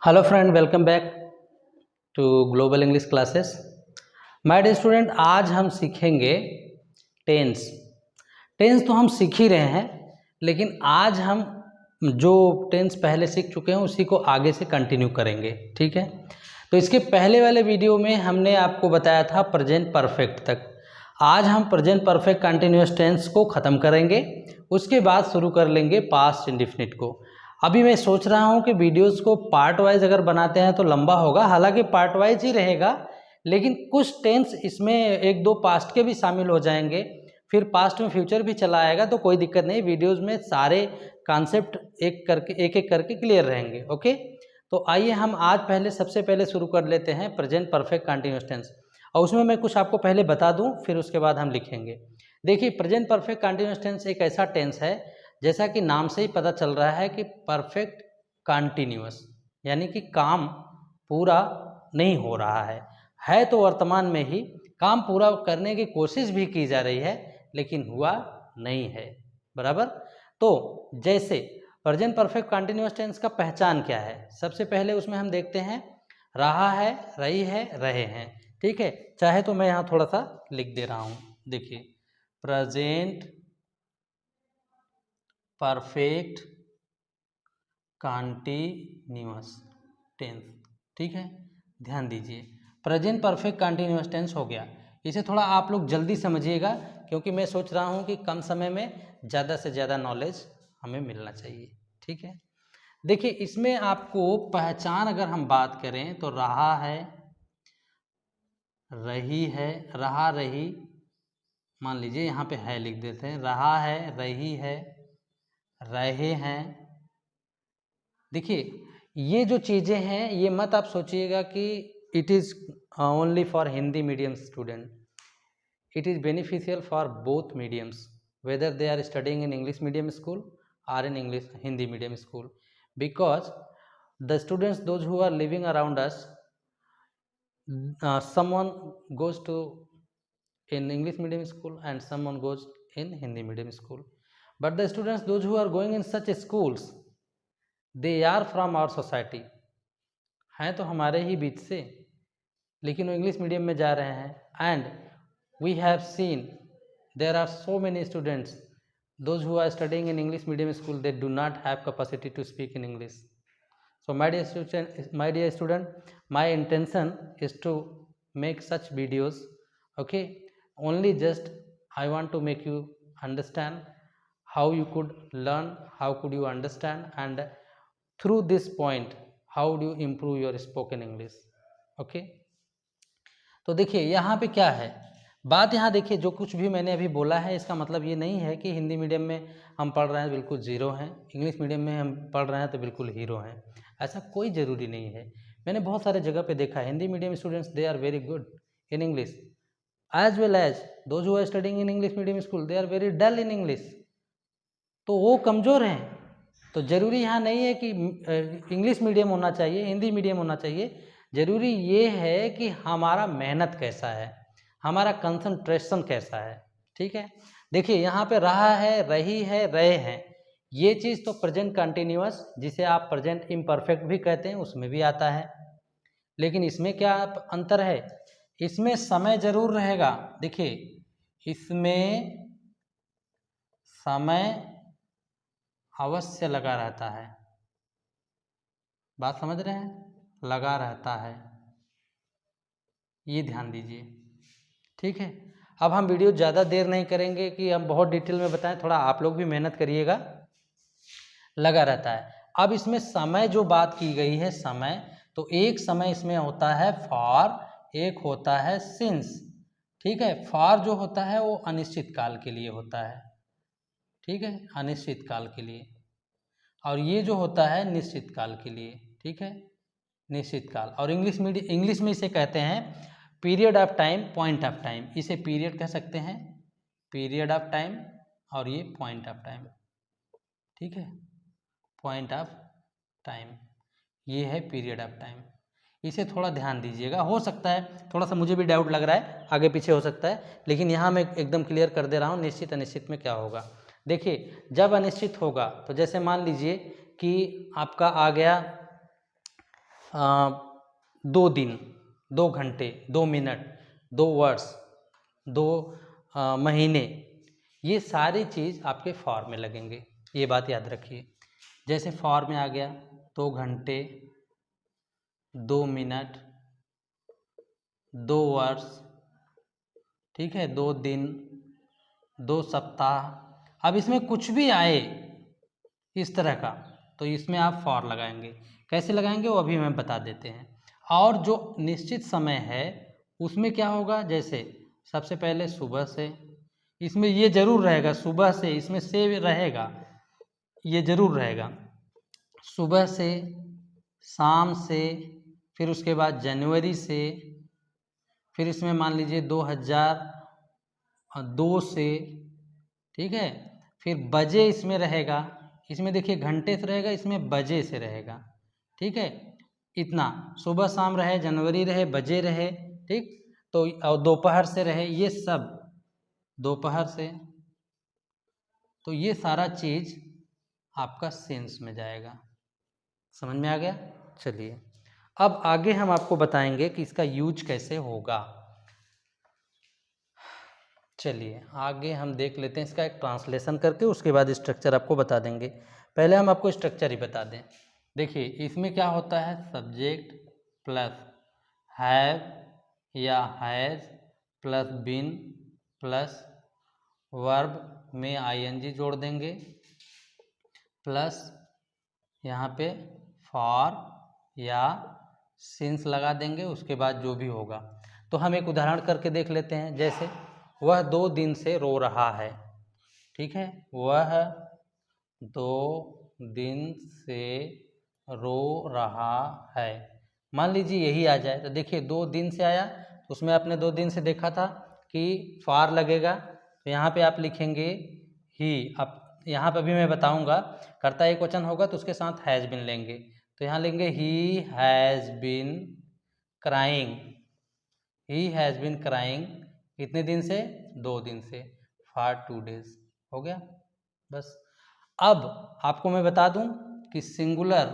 Hello friend, welcome back to global English classes. My dear student, आज हम सीखेंगे tense. Tense तो हम सीख ही रहे हैं, लेकिन आज हम जो टेंस पहले सीख चुके हैं उसी को आगे से कंटिन्यू करेंगे। ठीक है, तो इसके पहले वाले वीडियो में हमने आपको बताया था प्रेजेंट परफेक्ट तक। आज हम प्रेजेंट परफेक्ट कंटिन्यूअस टेंस को ख़त्म करेंगे, उसके बाद शुरू कर लेंगे पास्ट इंडेफिनिट को। अभी मैं सोच रहा हूँ कि वीडियोस को पार्ट वाइज अगर बनाते हैं तो लंबा होगा, हालांकि पार्ट वाइज ही रहेगा, लेकिन कुछ टेंस इसमें एक दो पास्ट के भी शामिल हो जाएंगे, फिर पास्ट में फ्यूचर भी चला आएगा, तो कोई दिक्कत नहीं। वीडियोस में सारे कॉन्सेप्ट एक एक करके क्लियर रहेंगे। ओके, तो आइए हम आज पहले सबसे पहले शुरू कर लेते हैं प्रेजेंट परफेक्ट कंटिन्यूअस टेंस, और उसमें मैं कुछ आपको पहले बता दूं, फिर उसके बाद हम लिखेंगे। देखिए, प्रेजेंट परफेक्ट कंटिन्यूअस टेंस एक ऐसा टेंस है, जैसा कि नाम से ही पता चल रहा है कि परफेक्ट कंटिन्यूअस, यानी कि काम पूरा नहीं हो रहा है तो वर्तमान में ही काम पूरा करने की कोशिश भी की जा रही है, लेकिन हुआ नहीं है। बराबर। तो जैसे प्रेजेंट परफेक्ट कंटिन्यूअस टेंस का पहचान क्या है, सबसे पहले उसमें हम देखते हैं रहा है, रही है, रहे हैं। ठीक है, चाहे तो मैं यहाँ थोड़ा सा लिख दे रहा हूँ। देखिए, प्रेजेंट परफेक्ट कंटिन्यूअस टेंस। ठीक है, ध्यान दीजिए, प्रेजेंट परफेक्ट कंटिन्यूअस टेंस हो गया। इसे थोड़ा आप लोग जल्दी समझिएगा, क्योंकि मैं सोच रहा हूँ कि कम समय में ज़्यादा से ज़्यादा नॉलेज हमें मिलना चाहिए। ठीक है, देखिए, इसमें आपको पहचान अगर हम बात करें तो रहा है, रही है, रहा रही, मान लीजिए यहाँ पे है लिख देते हैं, रहा है, रही है, रहे हैं। देखिए, ये जो चीज़ें हैं, ये मत आप सोचिएगा कि it is only for Hindi medium student. It is beneficial for both mediums, whether they are studying in English medium school or in English Hindi medium school, because the students those who are living around us, someone goes to in English medium school and someone goes in Hindi medium school, but the students those who are going in such schools, they are from our society, हैं तो हमारे ही बीच से, लेकिन वो English medium में जा रहे हैं। And we have seen there are so many students those who are studying in English medium school, they do not have capacity to speak in English. So my dear student, my intention is to make such videos. Okay, only just I want to make you understand how you could learn, how could you understand, and through this point how do you improve your spoken English. Okay, तो देखिए यहाँ पे क्या है बात, यहाँ देखिए, जो कुछ भी मैंने अभी बोला है इसका मतलब ये नहीं है कि हिंदी मीडियम में हम पढ़ रहे हैं बिल्कुल ज़ीरो हैं, इंग्लिश मीडियम में हम पढ़ रहे हैं तो बिल्कुल हीरो हैं। ऐसा कोई ज़रूरी नहीं है। मैंने बहुत सारे जगह पे देखा है, Hindi medium students they are very good in English, as well as those who are studying in English medium school, they are very dull in English. तो वो कमज़ोर हैं। तो ज़रूरी यहाँ नहीं है कि इंग्लिश मीडियम होना चाहिए, हिंदी मीडियम होना चाहिए। ज़रूरी ये है कि हमारा मेहनत कैसा है, हमारा कंसंट्रेशन कैसा है। ठीक है, देखिए यहाँ पे रहा है, रही है, रहे हैं, ये चीज़ तो प्रेजेंट कंटिन्यूअस, जिसे आप प्रेजेंट इम्परफेक्ट भी कहते हैं, उसमें भी आता है। लेकिन इसमें क्या अंतर है, इसमें समय जरूर रहेगा। देखिए, इसमें समय अवश्य लगा रहता है, बात समझ रहे हैं, लगा रहता है, ये ध्यान दीजिए। ठीक है, अब हम वीडियो ज़्यादा देर नहीं करेंगे कि हम बहुत डिटेल में बताएं, थोड़ा आप लोग भी मेहनत करिएगा। लगा रहता है। अब इसमें समय जो बात की गई है, समय, तो एक समय इसमें होता है फॉर, एक होता है सिंस। ठीक है, फॉर जो होता है वो अनिश्चित काल के लिए होता है। ठीक है, अनिश्चित काल के लिए, और ये जो होता है निश्चित काल के लिए। ठीक है, निश्चित काल। और इंग्लिश में इसे कहते हैं period of time, point of time. इसे पीरियड कह सकते हैं, पीरियड ऑफ टाइम, और ये पॉइंट ऑफ टाइम। ठीक है, पॉइंट ऑफ टाइम, ये है पीरियड ऑफ टाइम। इसे थोड़ा ध्यान दीजिएगा, हो सकता है थोड़ा सा मुझे भी डाउट लग रहा है, आगे पीछे हो सकता है, लेकिन यहाँ मैं एकदम क्लियर कर दे रहा हूँ निश्चित अनिश्चित में क्या होगा। देखिए, जब अनिश्चित होगा तो जैसे मान लीजिए कि आपका आ गया 2 दिन, 2 घंटे, 2 मिनट, 2 वर्ष, 2 महीने, ये सारी चीज़ आपके फॉर में लगेंगे, ये बात याद रखिए। जैसे फॉर में आ गया 2 घंटे, 2 मिनट, 2 वर्ष, ठीक है, 2 दिन, 2 सप्ताह। अब इसमें कुछ भी आए इस तरह का तो इसमें आप फॉर लगाएंगे। कैसे लगाएंगे वो अभी हम बता देते हैं। और जो निश्चित समय है उसमें क्या होगा, जैसे सबसे पहले सुबह से, इसमें ये जरूर रहेगा सुबह से, इसमें से रहेगा, ये जरूर रहेगा सुबह से, शाम से, फिर उसके बाद जनवरी से, फिर इसमें मान लीजिए 2002 से, ठीक है, फिर बजे इसमें रहेगा, इसमें देखिए घंटे से रहेगा, इसमें बजे से रहेगा, ठीक है, इतना सुबह शाम रहे, जनवरी रहे, बजे रहे, ठीक, तो और दोपहर से रहे, ये सब दोपहर से, तो ये सारा चीज आपका सेंस में जाएगा। समझ में आ गया? चलिए अब आगे हम आपको बताएंगे कि इसका यूज कैसे होगा। चलिए आगे हम देख लेते हैं इसका एक ट्रांसलेशन करके, उसके बाद स्ट्रक्चर आपको बता देंगे। पहले हम आपको स्ट्रक्चर ही बता दें। देखिए इसमें क्या होता है, सब्जेक्ट प्लस हैव या has plus been plus verb में आईएनजी जोड़ देंगे, प्लस यहाँ पे फॉर या सिंस लगा देंगे, उसके बाद जो भी होगा। तो हम एक उदाहरण करके देख लेते हैं। जैसे वह 2 दिन से रो रहा है, ठीक है, वह 2 दिन से रो रहा है, मान लीजिए यही आ जाए। तो देखिए 2 दिन से आया, उसमें आपने 2 दिन से देखा था कि फॉर लगेगा, तो यहाँ पे आप लिखेंगे ही। अब यहाँ पे भी मैं बताऊंगा, कर्ता एक वचन होगा तो उसके साथ हैज़ बीन लेंगे, तो यहाँ लेंगे he has been crying, he has been crying कितने दिन से, 2 दिन से, फॉर 2 डेज, हो गया बस। अब आपको मैं बता दूं कि सिंगुलर,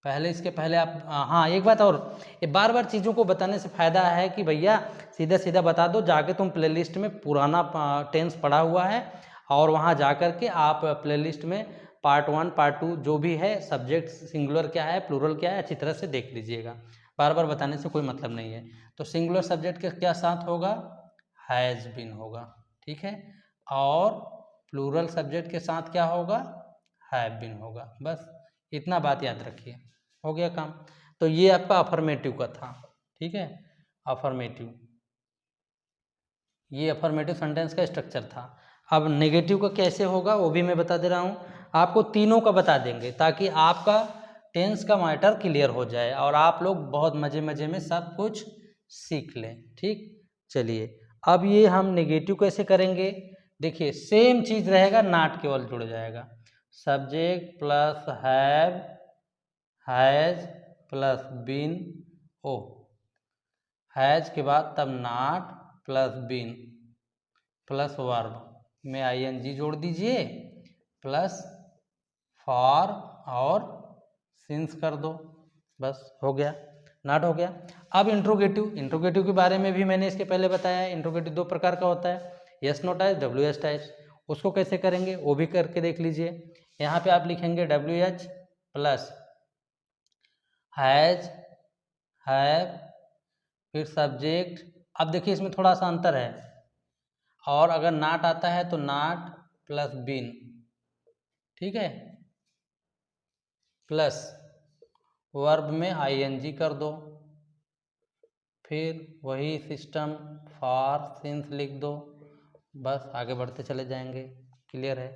पहले इसके पहले आप हाँ एक बात और, ये बार बार चीज़ों को बताने से फ़ायदा है कि भैया सीधा सीधा बता दो, जाके तुम प्लेलिस्ट में पुराना टेंस पढ़ा हुआ है और वहाँ जा कर के आप प्लेलिस्ट में पार्ट 1 पार्ट 2 जो भी है, सब्जेक्ट सिंगुलर क्या है प्लूरल क्या है, अच्छी तरह से देख लीजिएगा। बार बार बताने से कोई मतलब नहीं है। तो सिंगुलर सब्जेक्ट के क्या साथ होगा, हैज़ बीन होगा, ठीक है, और प्लूरल सब्जेक्ट के साथ क्या होगा, हैव बीन होगा। बस इतना बात याद रखिए, हो गया काम। तो ये आपका अफर्मेटिव का था, ठीक है, अफर्मेटिव, ये अफर्मेटिव सेंटेंस का स्ट्रक्चर था। अब नेगेटिव का कैसे होगा वो भी मैं बता दे रहा हूँ, आपको तीनों का बता देंगे ताकि आपका टेंस का मैटर क्लियर हो जाए और आप लोग बहुत मज़े मज़े में सब कुछ सीख लें, ठीक। चलिए अब ये हम नेगेटिव कैसे करेंगे, देखिए सेम चीज़ रहेगा, नाट केवल जुड़ जाएगा, subject plus have, has plus been, ओ हैज़ के बाद तब not plus been plus verb में आईएनजी जोड़ दीजिए, प्लस फॉर और सिंस कर दो, बस हो गया, नाट हो गया। अब इंट्रोगेटिव, इंट्रोगेटिव के बारे में भी मैंने इसके पहले बताया है। इंट्रोगेटिव 2 प्रकार का होता है, yes no types, W H types. उसको कैसे करेंगे वो भी करके देख लीजिए। यहाँ पे आप लिखेंगे W H plus has, have, फिर सब्जेक्ट। अब देखिए इसमें थोड़ा सा अंतर है, और अगर नाट आता है तो नाट प्लस बीन, ठीक है, प्लस वर्ब में आईएनजी कर दो, फिर वही सिस्टम फॉर सिंस लिख दो, बस आगे बढ़ते चले जाएंगे। क्लियर है?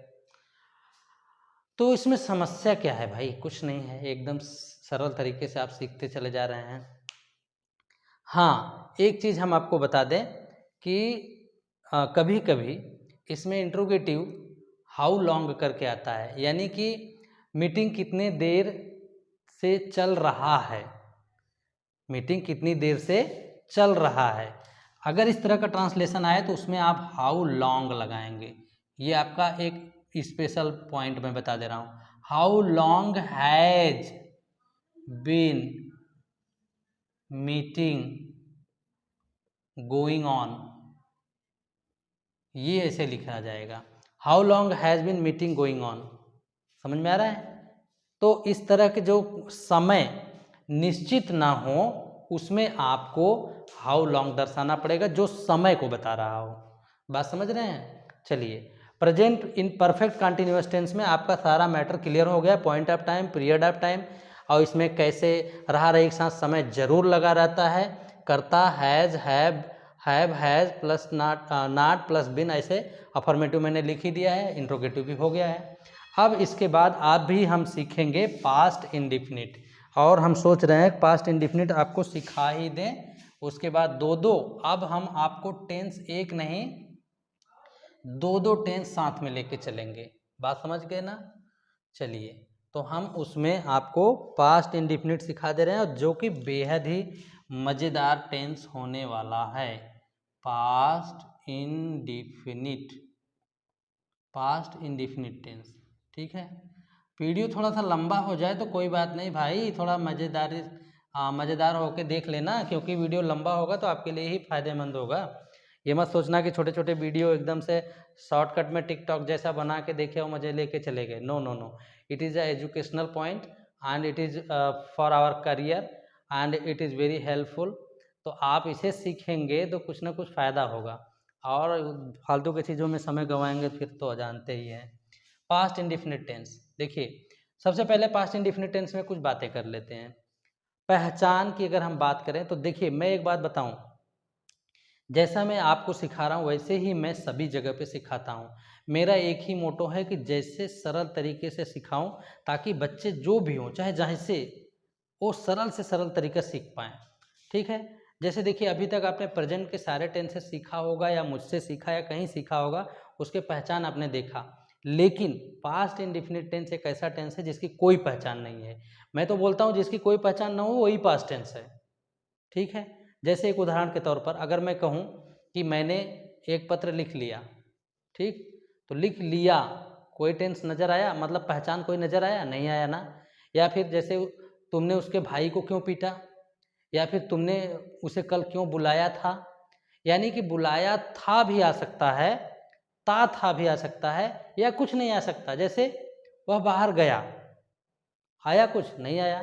तो इसमें समस्या क्या है भाई, कुछ नहीं है, एकदम सरल तरीके से आप सीखते चले जा रहे हैं। हाँ एक चीज़ हम आपको बता दें कि कभी कभी इसमें इंट्रोगेटिव हाउ लॉन्ग करके आता है, यानी कि मीटिंग कितने देर से चल रहा है, मीटिंग कितनी देर से चल रहा है। अगर इस तरह का ट्रांसलेशन आए तो उसमें आप हाउ लॉन्ग लगाएंगे। ये आपका एक स्पेशल पॉइंट मैं बता दे रहा हूँ, how long has been meeting going on, ये ऐसे लिखा जाएगा। How long has been meeting going on, समझ में आ रहा है? तो इस तरह के जो समय निश्चित ना हो उसमें आपको हाउ लॉन्ग दर्शाना पड़ेगा, जो समय को बता रहा हो। बात समझ रहे हैं? चलिए, present in perfect continuous tense में आपका सारा मैटर क्लियर हो गया, point of time, period of time, और इसमें कैसे रहा रही के साथ समय जरूर लगा रहता है, करता has, have, has plus not plus been, ऐसे अफर्मेटिव मैंने लिख ही दिया है, इंट्रोगेटिव भी हो गया है। अब इसके बाद आप भी हम सीखेंगे पास्ट इंडिफिनिट, और हम सोच रहे हैं पास्ट इंडिफिनिट आपको सिखा ही दें। उसके बाद दो अब हम आपको टेंस एक नहीं दो टेंस साथ में लेके चलेंगे। बात समझ गए ना? चलिए, तो हम उसमें आपको पास्ट इंडिफिनिट सिखा दे रहे हैं, जो कि बेहद ही मज़ेदार टेंस होने वाला है। Past indefinite, past indefinite tense, ठीक है। वीडियो थोड़ा सा लंबा हो जाए तो कोई बात नहीं भाई, थोड़ा मज़ेदार होके देख लेना, क्योंकि वीडियो लंबा होगा तो आपके लिए ही फायदेमंद होगा। ये मत सोचना कि छोटे छोटे वीडियो एकदम से शॉर्टकट में टिकटॉक जैसा बना के देखे और मज़े लेके चले गए। No no no, it is a educational point and it is for our career and it is very helpful. तो आप इसे सीखेंगे तो कुछ ना कुछ फ़ायदा होगा, और फालतू की चीज़ों में समय गंवाएंगे फिर तो जानते ही हैं। पास्ट इंडिफिनिट टेंस, देखिए सबसे पहले पास्ट इंडिफिनिट टेंस में कुछ बातें कर लेते हैं। पहचान की अगर हम बात करें तो देखिए, मैं एक बात बताऊं, जैसा मैं आपको सिखा रहा हूं वैसे ही मैं सभी जगह पे सिखाता हूं। मेरा एक ही मोटो है कि जैसे सरल तरीके से सिखाऊं, ताकि बच्चे जो भी हों चाहे जहाँ से, वो सरल से सरल तरीका सीख पाएँ, ठीक है। जैसे देखिए, अभी तक आपने प्रेजेंट के सारे टेंसेस सीखा होगा, या मुझसे सीखा या कहीं सीखा होगा, उसके पहचान आपने देखा। लेकिन पास्ट इंडिफिनिट टेंस एक ऐसा टेंस है जिसकी कोई पहचान नहीं है। मैं तो बोलता हूँ जिसकी कोई पहचान ना हो वही पास्ट टेंस है, ठीक है। जैसे एक उदाहरण के तौर पर अगर मैं कहूँ कि मैंने एक पत्र लिख लिया, ठीक, तो लिख लिया, कोई टेंस नज़र आया, मतलब पहचान कोई नज़र आया? नहीं आया ना। या फिर जैसे तुमने उसके भाई को क्यों पीटा, या फिर तुमने उसे कल क्यों बुलाया था, यानी कि बुलाया था भी आ सकता है, था भी आ सकता है, या कुछ नहीं आ सकता। जैसे वह बाहर गया, आया कुछ? नहीं आया।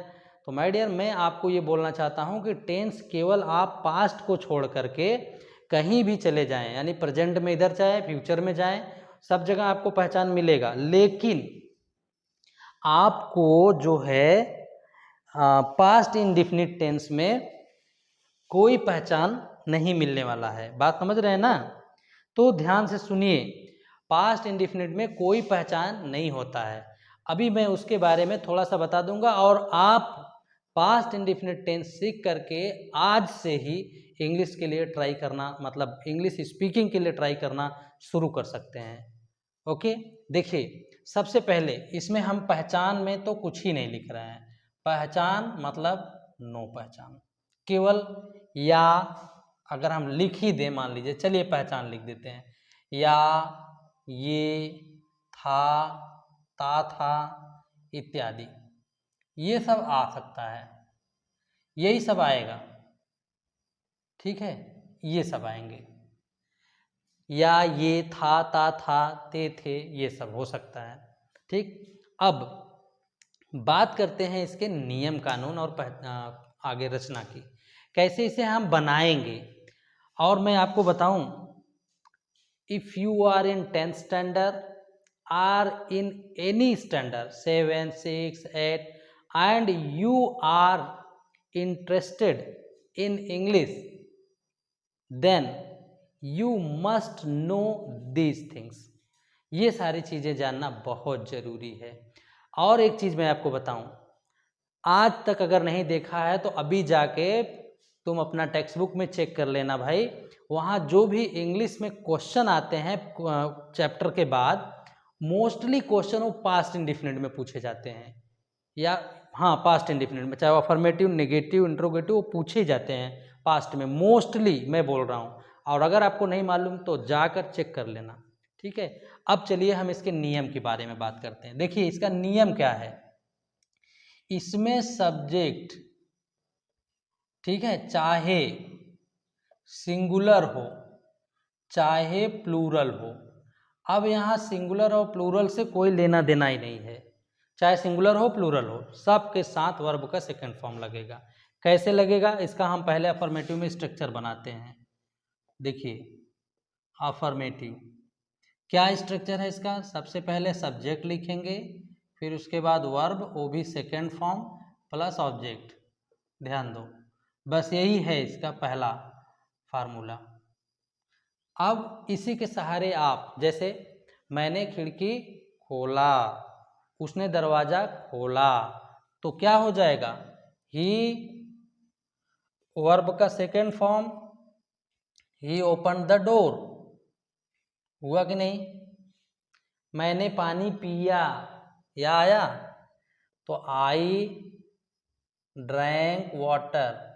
तो माय डियर, मैं आपको ये बोलना चाहता हूँ कि टेंस केवल आप पास्ट को छोड़ करके कहीं भी चले जाएं, यानी प्रेजेंट में इधर जाएं, फ्यूचर में जाएं, सब जगह आपको पहचान मिलेगा। लेकिन आपको जो है पास्ट इंडिफिनिट टेंस में कोई पहचान नहीं मिलने वाला है। बात समझ रहे हैं ना? तो ध्यान से सुनिए, पास्ट इंडिफिनिट में कोई पहचान नहीं होता है। अभी मैं उसके बारे में थोड़ा सा बता दूंगा, और आप पास्ट इंडिफिनिट टेंस सीख करके आज से ही इंग्लिश के लिए ट्राई करना, मतलब इंग्लिश स्पीकिंग के लिए ट्राई करना शुरू कर सकते हैं। ओके, देखिए सबसे पहले इसमें हम पहचान में तो कुछ ही नहीं लिख रहे हैं। पहचान मतलब नो पहचान, केवल या अगर हम लिख ही दें, मान लीजिए, चलिए पहचान लिख देते हैं, या, ये, था, था इत्यादि, ये सब आ सकता है, यही सब आएगा, ठीक है, ये सब आएंगे, या, ये, था, ते, थे, ये सब हो सकता है, ठीक। अब बात करते हैं इसके नियम कानून और आगे रचना की, कैसे इसे हम बनाएंगे। और मैं आपको बताऊं, if you are in 10th standard or in any standard 7, 6, 8 and you are interested in English, then you must know these things. ये सारी चीज़ें जानना बहुत ज़रूरी है। और एक चीज़ मैं आपको बताऊं, आज तक अगर नहीं देखा है तो अभी जाके तुम अपना टेक्स्ट बुक में चेक कर लेना भाई, वहाँ जो भी इंग्लिश में क्वेश्चन आते हैं चैप्टर के बाद, मोस्टली क्वेश्चन वो पास्ट इंडिफिनिट में पूछे जाते हैं, या हाँ पास्ट इंडिफिनिट में, चाहे वो अफर्मेटिव, नेगेटिव, इंट्रोगेटिव, वो पूछे जाते हैं पास्ट में, मोस्टली मैं बोल रहा हूँ। और अगर आपको नहीं मालूम तो जाकर चेक कर लेना, ठीक है। अब चलिए हम इसके नियम के बारे में बात करते हैं। देखिए इसका नियम क्या है। इसमें सब्जेक्ट, ठीक है, चाहे सिंगुलर हो चाहे प्लूरल हो। अब यहाँ सिंगुलर और प्लूरल से कोई लेना देना ही नहीं है, चाहे सिंगुलर हो प्लूरल हो, सबके साथ वर्ब का सेकंड फॉर्म लगेगा। कैसे लगेगा इसका हम पहले अफर्मेटिव में स्ट्रक्चर बनाते हैं। देखिए अफर्मेटिव क्या स्ट्रक्चर है इसका, सबसे पहले सब्जेक्ट लिखेंगे, फिर उसके बाद वर्ब, वो भी सेकेंड फॉर्म प्लस ऑब्जेक्ट। ध्यान दो, बस यही है इसका पहला फार्मूला। अब इसी के सहारे आप, जैसे मैंने खिड़की खोला, उसने दरवाज़ा खोला, तो क्या हो जाएगा, ही वर्ब का second form, he open the door, हुआ कि नहीं। मैंने पानी पिया, या आया, तो आई ड्रैंक वाटर,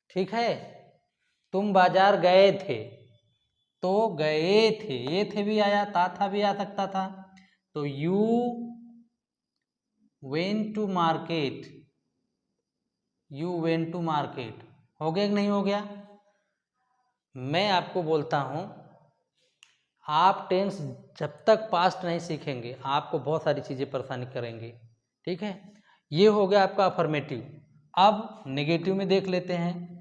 ठीक है। तुम बाजार गए थे, तो गए थे, ये थे भी आया, था भी आ सकता था, तो you went to market, you went to market, हो गया कि नहीं हो गया। मैं आपको बोलता हूँ, आप टेंस जब तक पास्ट नहीं सीखेंगे आपको बहुत सारी चीज़ें परेशानी करेंगी, ठीक है। ये हो गया आपका अफर्मेटिव। अब नेगेटिव में देख लेते हैं।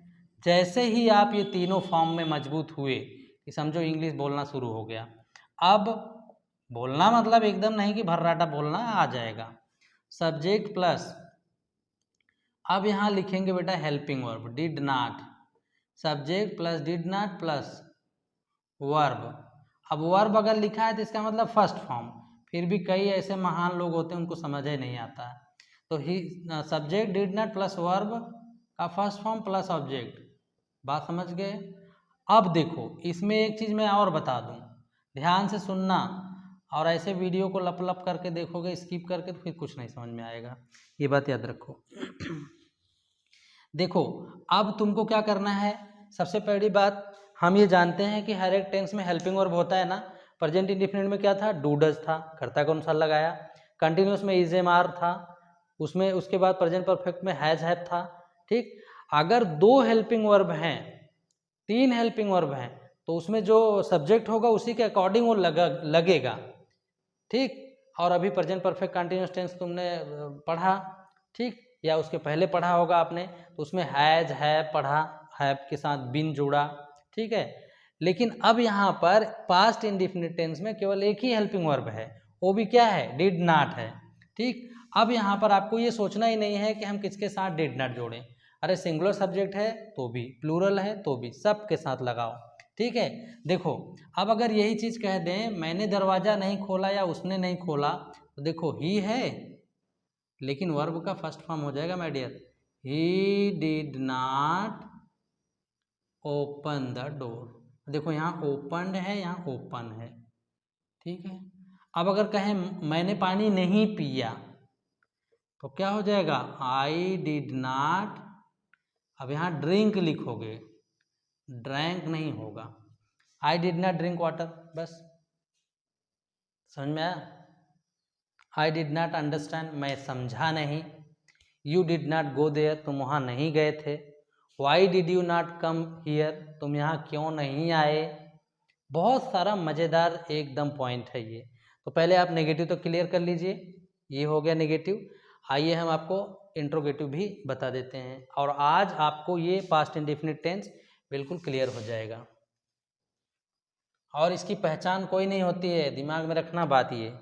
जैसे ही आप ये तीनों फॉर्म में मजबूत हुए कि समझो इंग्लिश बोलना शुरू हो गया, अब बोलना मतलब एकदम नहीं कि भर्राटा बोलना आ जाएगा। सब्जेक्ट प्लस, अब यहाँ लिखेंगे बेटा helping verb, did not, subject plus did not plus verb. अब वर्ब अगर लिखा है तो इसका मतलब फर्स्ट फॉर्म, फिर भी कई ऐसे महान लोग होते हैं उनको समझ ही नहीं आता है, तो ही subject did not plus verb का फर्स्ट फॉर्म प्लस ऑब्जेक्ट। बात समझ गए। अब देखो इसमें एक चीज़ मैं और बता दूं, ध्यान से सुनना, और ऐसे वीडियो को लप लप करके देखोगे स्किप करके तो फिर कुछ नहीं समझ में आएगा, ये बात याद रखो। देखो अब तुमको क्या करना है, सबसे पहली बात हम ये जानते हैं कि हर एक टेंस में हेल्पिंग वर्ब होता है ना। प्रेजेंट इंडेफिनिट में क्या था, डू डज था, कर्ता के अनुसार लगाया। कंटिन्यूस में इज एम आर था, उसमें उसके बाद प्रेजेंट परफेक्ट में हैज हैव था, ठीक। अगर दो हेल्पिंग वर्ब हैं, तीन हेल्पिंग वर्ब हैं, तो उसमें जो सब्जेक्ट होगा उसी के अकॉर्डिंग वो लगेगा, ठीक। और अभी प्रेजेंट परफेक्ट कंटिन्यूस टेंस तुमने पढ़ा, ठीक, या उसके पहले पढ़ा होगा आपने, तो उसमें हैज हैव पढ़ा, हैव के साथ बिन जोड़ा, ठीक है। लेकिन अब यहाँ पर पास्ट इंडेफिनिट टेंस में केवल एक ही हेल्पिंग वर्ब है, वो भी क्या है, डिड नॉट है, ठीक। अब यहाँ पर आपको ये सोचना ही नहीं है कि हम किसके साथ डिड नॉट जोड़ें, अरे सिंगुलर सब्जेक्ट है तो भी, प्लूरल है तो भी, सब के साथ लगाओ, ठीक है। देखो अब अगर यही चीज़ कह दें, मैंने दरवाज़ा नहीं खोला या उसने नहीं खोला, तो देखो ही है, लेकिन वर्ब का फर्स्ट फॉर्म हो जाएगा my dear, he did not open the door. देखो यहाँ ओपन है, यहाँ ओपन है, ठीक है। अब अगर कहें मैंने पानी नहीं पिया, तो क्या हो जाएगा, आई डिड नॉट, अब यहाँ ड्रिंक लिखोगे, ड्रैंक नहीं होगा, I did not drink water, बस समझ में आया। आई डिड नॉट अंडरस्टैंड, मैं समझा नहीं। You did not go there, तुम वहाँ नहीं गए थे। Why did you not come here, तुम यहाँ क्यों नहीं आए। बहुत सारा मज़ेदार एकदम पॉइंट है ये। तो पहले आप नेगेटिव तो क्लियर कर लीजिए, ये हो गया नेगेटिव। आइए हम आपको इंट्रोगेटिव भी बता देते हैं, और आज आपको ये पास्ट इंडेफिनिट टेंस बिल्कुल क्लियर हो जाएगा, और इसकी पहचान कोई नहीं होती है, दिमाग में रखना बात ये।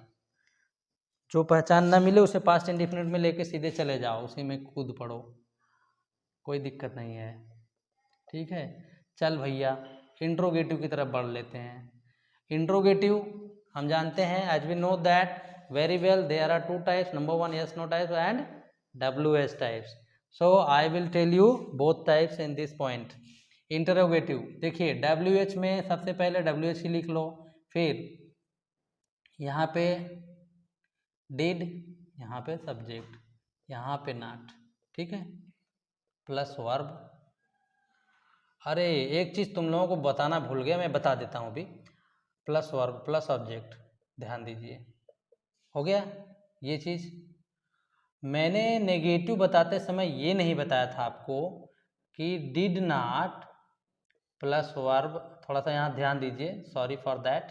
जो पहचान ना मिले उसे पास्ट इंडेफिनिट में लेके सीधे चले जाओ, उसी में कूद पड़ो, कोई दिक्कत नहीं है, ठीक है। चल भैया इंट्रोगेटिव की तरफ बढ़ लेते हैं। इंट्रोगेटिव हम जानते हैं, as we know that very well, there are two types, number one yes no types and WH types. So I will tell you both types in this point. Interrogative देखिए WH में सबसे पहले WH ही लिख लो, फिर यहाँ पे did, यहाँ पे सब्जेक्ट, यहाँ पे नॉट, ठीक है, प्लस वर्ब। अरे एक चीज़ तुम लोगों को बताना भूल गया, मैं बता देता हूँ अभी, प्लस वर्ब प्लस ऑब्जेक्ट, ध्यान दीजिए, हो गया ये चीज़। मैंने नेगेटिव बताते समय ये नहीं बताया था आपको कि डिड नॉट प्लस वर्ब, थोड़ा सा यहाँ ध्यान दीजिए, sorry for that,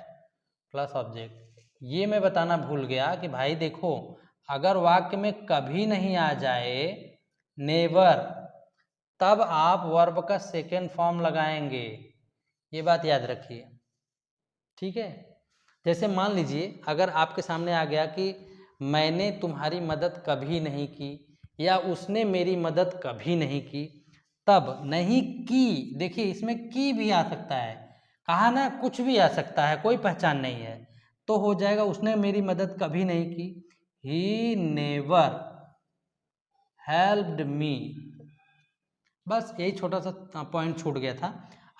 plus object. ये मैं बताना भूल गया कि भाई देखो, अगर वाक्य में कभी नहीं आ जाए नेवर, तब आप वर्ब का सेकेंड फॉर्म लगाएंगे, ये बात याद रखिए, ठीक है। जैसे मान लीजिए अगर आपके सामने आ गया कि मैंने तुम्हारी मदद कभी नहीं की, या उसने मेरी मदद कभी नहीं की, तब नहीं की, देखिए इसमें की भी आ सकता है, कहा ना कुछ भी आ सकता है, कोई पहचान नहीं है, तो हो जाएगा उसने मेरी मदद कभी नहीं की, ही नेवर हेल्प्ड मी। बस यही छोटा सा पॉइंट छूट गया था।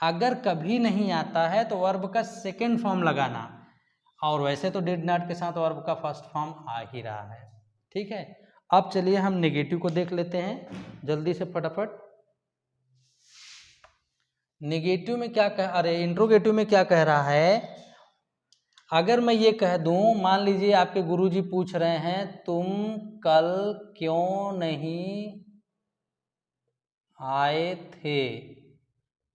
अगर कभी नहीं आता है तो वर्ब का सेकेंड फॉर्म लगाना, और वैसे तो डिड नॉट के साथ वर्ब का फर्स्ट फॉर्म आ ही रहा है, ठीक है। अब चलिए हम नेगेटिव को देख लेते हैं जल्दी से फटाफट। नेगेटिव में क्या कह, अरे इंट्रोगेटिव में क्या कह रहा है, अगर मैं ये कह दूं, मान लीजिए आपके गुरुजी पूछ रहे हैं तुम कल क्यों नहीं आए थे,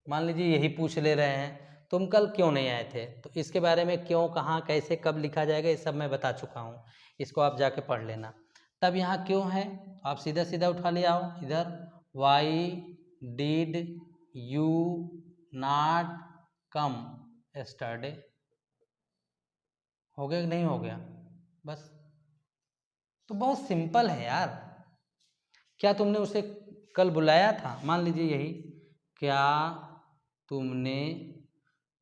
मान लीजिए यही पूछ ले रहे हैं तुम कल क्यों नहीं आए थे, तो इसके बारे में क्यों, कहाँ, कैसे, कब लिखा जाएगा, ये सब मैं बता चुका हूँ, इसको आप जाके पढ़ लेना। तब यहाँ क्यों है, आप सीधा सीधा उठा ले आओ इधर, Y did you not come yesterday, हो गया कि नहीं हो गया, बस। तो बहुत सिंपल है यार, क्या तुमने उसे कल बुलाया था, मान लीजिए यही, क्या तुमने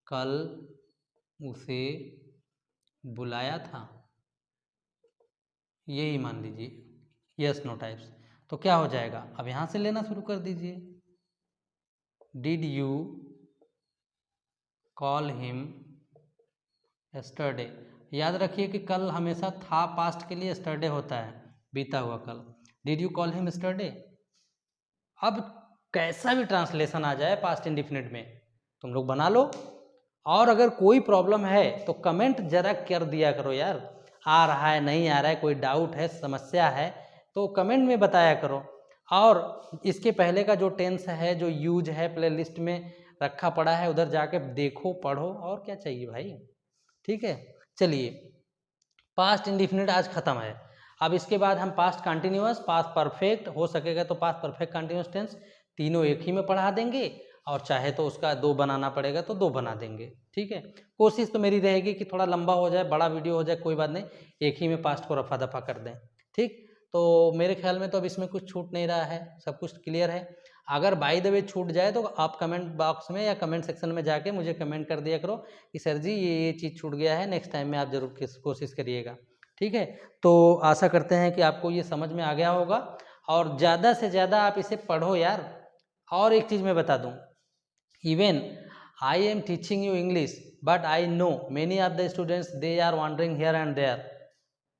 कल उसे बुलाया था, यही मान लीजिए यस नो टाइप्स, तो क्या हो जाएगा, अब यहाँ से लेना शुरू कर दीजिए, did you call him yesterday, याद रखिए कि कल हमेशा था पास्ट के लिए, यस्टरडे होता है बीता हुआ कल, did you call him yesterday. अब कैसा भी ट्रांसलेशन आ जाए पास्ट इंडिफिनिट में तुम लोग बना लो, और अगर कोई प्रॉब्लम है तो कमेंट जरा कर दिया करो यार, आ रहा है नहीं आ रहा है, कोई डाउट है, समस्या है, तो कमेंट में बताया करो। और इसके पहले का जो टेंस है, जो यूज है, प्लेलिस्ट में रखा पड़ा है, उधर जाके देखो पढ़ो, और क्या चाहिए भाई, ठीक है। चलिए, पास्ट इंडिफिनिट आज खत्म है, अब इसके बाद हम पास्ट कंटिन्यूअस, पास्ट परफेक्ट, हो सकेगा तो पास्ट परफेक्ट कंटिन्यूअस टेंस, तीनों एक ही में पढ़ा देंगे, और चाहे तो उसका 2 बनाना पड़ेगा तो 2 बना देंगे, ठीक है। कोशिश तो मेरी रहेगी कि थोड़ा लंबा हो जाए, बड़ा वीडियो हो जाए, कोई बात नहीं, एक ही में पास्ट को रफा दफा कर दें, ठीक। तो मेरे ख्याल में तो अब इसमें कुछ छूट नहीं रहा है, सब कुछ क्लियर है। अगर बाय द वे छूट जाए तो आप कमेंट बॉक्स में या कमेंट सेक्शन में जाके मुझे कमेंट कर दिया करो कि सर जी ये चीज़ छूट गया है, नेक्स्ट टाइम में आप ज़रूर कोशिश करिएगा, ठीक है। तो आशा करते हैं कि आपको ये समझ में आ गया होगा, और ज़्यादा से ज़्यादा आप इसे पढ़ो यार। और एक चीज़ मैं बता दूँ, even I am teaching you English, but I know many of the students, they are wandering here and there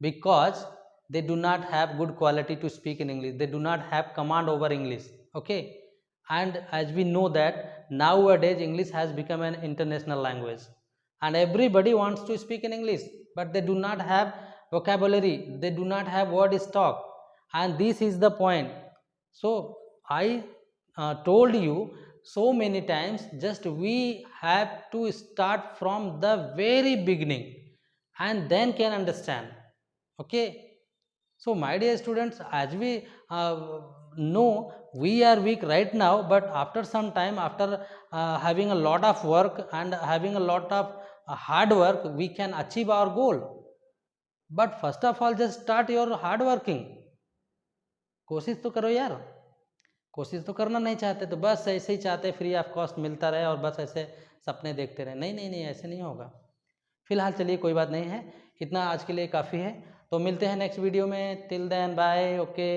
because they do not have good quality to speak in English, they do not have command over English, okay. And as we know that nowadays English has become an international language, and everybody wants to speak in English, but they do not have vocabulary, they do not have word stock, and this is the point. So I told you so many times, just we have to start from the very beginning and then can understand, okay. So my dear students, as we know, we are weak right now, but after some time, after having a lot of work and having a lot of hard work, we can achieve our goal. But first of all, just start your hard working, कोशिश तो करो यार, कोशिश तो करना नहीं चाहते तो बस ऐसे ही चाहते फ्री ऑफ कॉस्ट मिलता रहे और बस ऐसे सपने देखते रहे, नहीं नहीं नहीं, ऐसे नहीं होगा। फिलहाल चलिए कोई बात नहीं है, इतना आज के लिए काफ़ी है, तो मिलते हैं नेक्स्ट वीडियो में, टिल देन बाय, ओके।